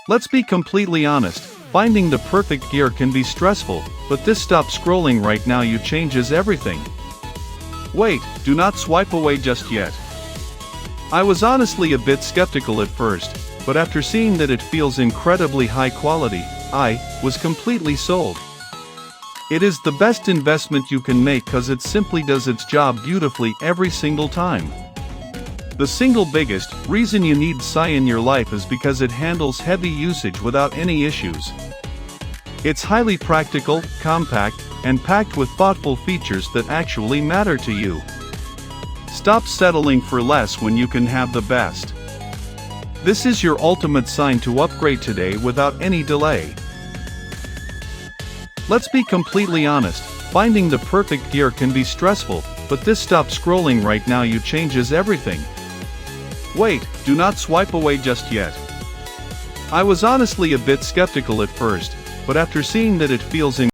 Let's be completely honest, finding the perfect gear can be stressful, but this stop scrolling right now you changes everything. Wait, do not swipe away just yet. I was honestly a bit skeptical at first, but after seeing that it feels incredibly high quality, I was completely sold. It is the best investment you can make cause it simply does its job beautifully every single time. The single biggest reason you need Psy in your life is because it handles heavy usage without any issues. It's highly practical, compact, and packed with thoughtful features that actually matter to you. Stop settling for less when you can have the best. This is your ultimate sign to upgrade today without any delay. Let's be completely honest, finding the perfect gear can be stressful, but this stop scrolling right now you changes everything. Wait, do not swipe away just yet. I was honestly a bit skeptical at first, but after seeing that it feels